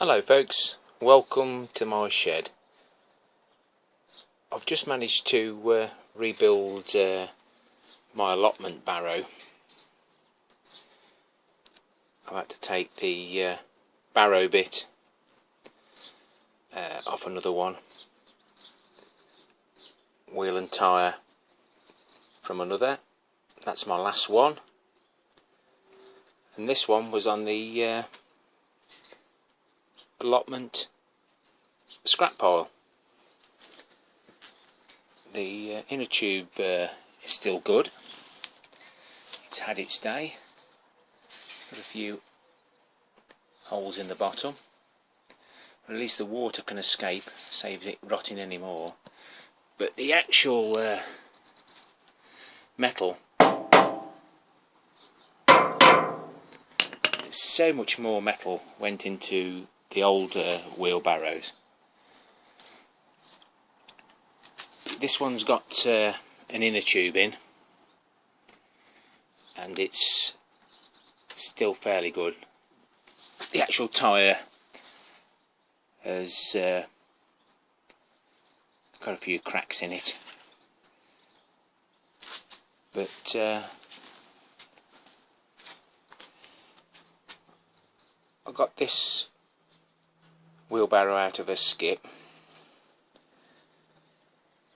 Hello folks, welcome to my shed. I've just managed to rebuild my allotment barrow. I've had to take the barrow bit off another one, wheel and tyre from another. That's my last one, and this one was on the allotment scrap pile. The inner tube is still good. It's had its day. It's got a few holes in the bottom, but at least the water can escape, saves it rotting anymore. But the actual metal, so much more metal went into the older wheelbarrows. This one's got an inner tube in, and it's still fairly good. The actual tyre has got a few cracks in it, but I got this wheelbarrow out of a skip,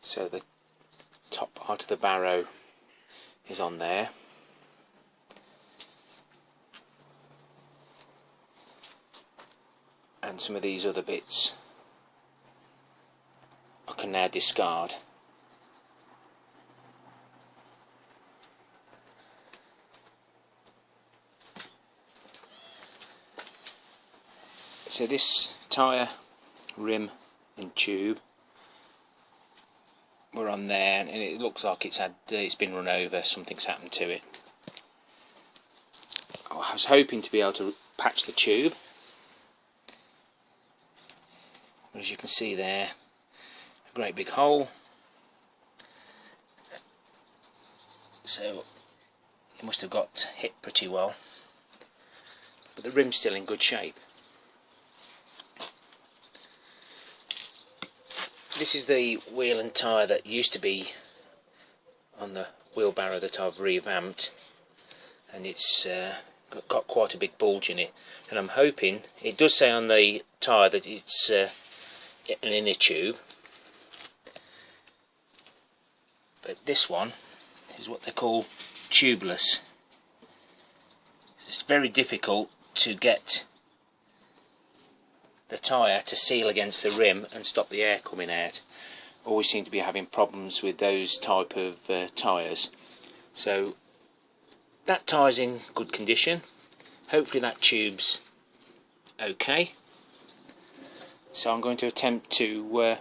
so the top part of the barrow is on there. And some of these other bits I can now discard. So this tyre, rim and tube were on there, and it looks like it's been run over, something's happened to it. I was hoping to be able to patch the tube. As you can see there, a great big hole. So it must have got hit pretty well, but the rim's still in good shape. This is the wheel and tyre that used to be on the wheelbarrow that I've revamped, and it's got quite a big bulge in it, and I'm hoping, it does say on the tyre that it's an inner tube, but this one is what they call tubeless. It's very difficult to get the tyre to seal against the rim and stop the air coming out. Always seem to be having problems with those type of tyres. So that tyre's in good condition. Hopefully that tube's okay. So I'm going to attempt to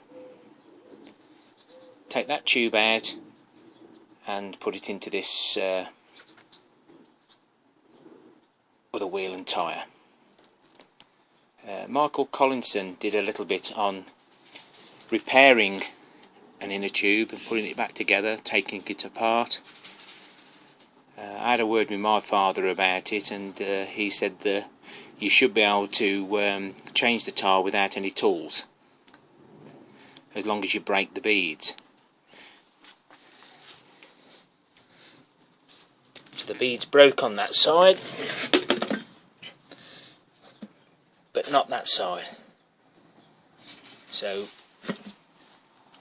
take that tube out and put it into this other wheel and tyre. Michael Collinson did a little bit on repairing an inner tube and putting it back together, taking it apart. I had a word with my father about it, and he said that you should be able to change the tyre without any tools, as long as you break the beads. So the beads broke on that side, but not that side. So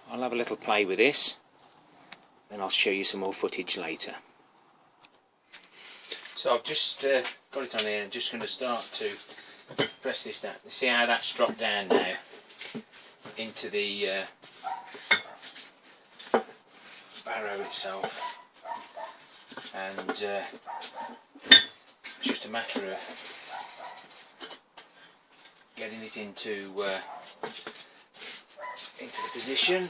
I'll have a little play with this, then I'll show you some more footage later. So I've just got it on here. I'm just going to start to press this down. See how that's dropped down now into the barrow itself, and it's just a matter of getting it into the position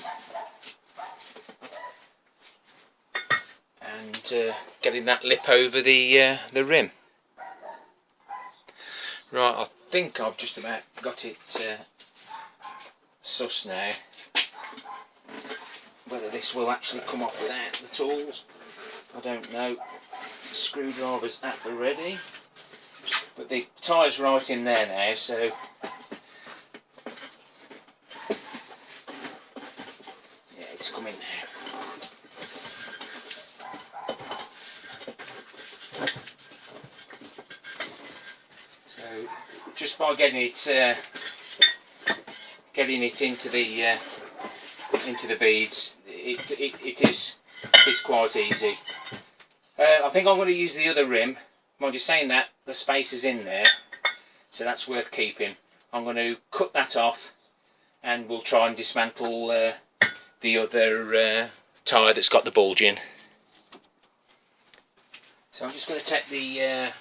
and getting that lip over the rim. Right, I think I've just about got it sus now. Whether this will actually come off without the tools, I don't know. Screwdriver's at the ready, but the tyre's right in there now, so come in now. So just by getting it into the beads, it is quite easy. I think I'm going to use the other rim. Mind you saying that, the space is in there, so that's worth keeping. I'm going to cut that off, and we'll try and dismantle the other tyre that's got the bulge in. So I'm just going to take the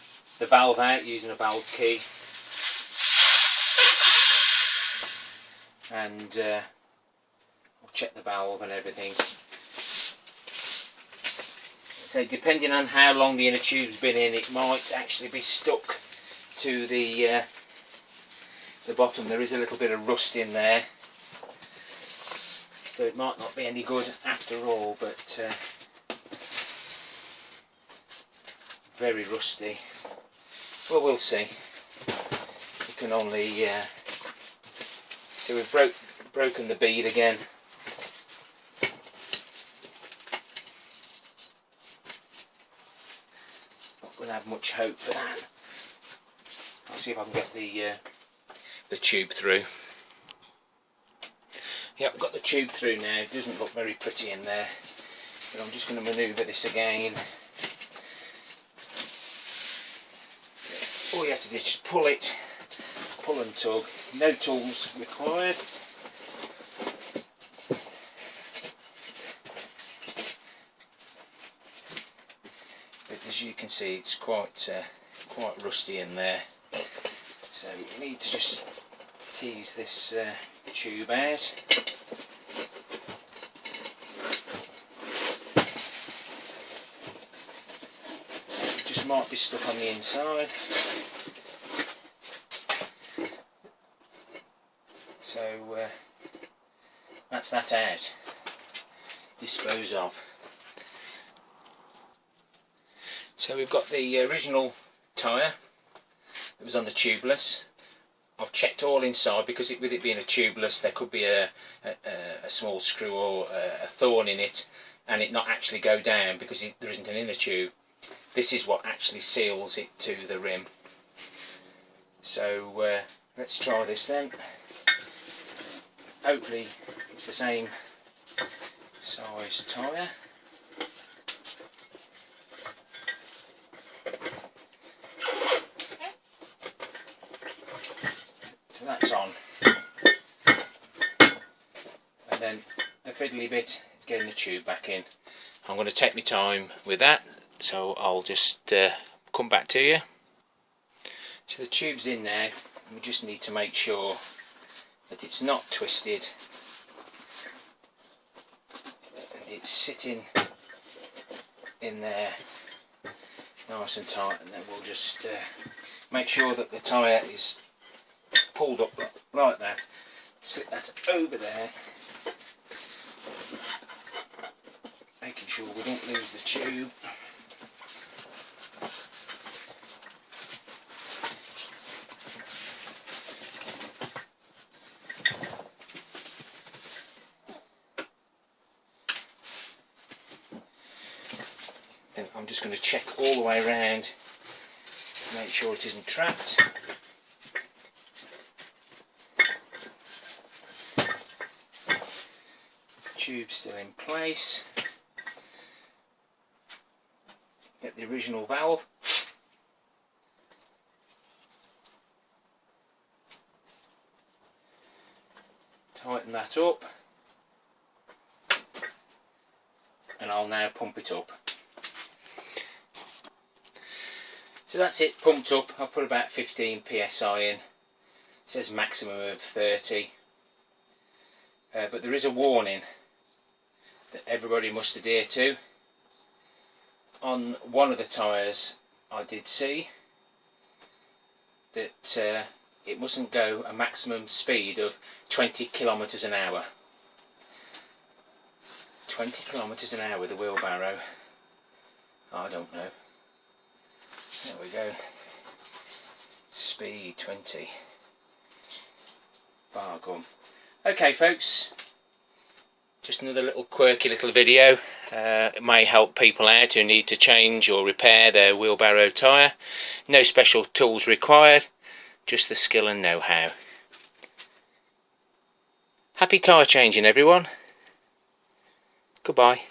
valve out using a valve key, and I'll check the valve and everything. So depending on how long the inner tube's been in, it might actually be stuck to the bottom. There is a little bit of rust in there, so it might not be any good after all, but very rusty. Well, we'll see. You can only so we've broken the bead again. Not going to have much hope for that. I'll see if I can get the tube through. Yeah, I've got the tube through now. It doesn't look very pretty in there, but I'm just going to manoeuvre this again. All you have to do is just pull it, pull and tug. No tools required. But as you can see, it's quite rusty in there. So you need to just tease this tube out. So it just might be stuck on the inside. So that's that out. Dispose of. So we've got the original tyre that was on the tubeless. I've checked all inside because with it being a tubeless, there could be a small screw or a thorn in it, and it not actually go down because there isn't an inner tube. This is what actually seals it to the rim. So let's try this then. Hopefully it's the same size tyre. So that's on. And then the fiddly bit is getting the tube back in. I'm going to take my time with that, so I'll just come back to you. So the tube's in there. We just need to make sure that it's not twisted and it's sitting in there nice and tight, and then we'll just make sure that the tyre is pulled up like that. Slip that over there, making sure we don't lose the tube. Then I'm just going to check all the way around to make sure it isn't trapped. Tube's still in place. Get the original valve. Tighten that up. And I'll now pump it up. So that's it, pumped up. I've put about 15 psi in. It says maximum of 30. But there is a warning that everybody must adhere to. On one of the tyres I did see that it mustn't go a maximum speed of 20 kilometres an hour. 20 kilometres an hour with a wheelbarrow. I don't know. There we go. Speed 20. Bar gum. Okay folks, Just another little quirky little video. It may help people out who need to change or repair their wheelbarrow tyre. No special tools required, just the skill and know-how. Happy tyre changing, everyone. Goodbye.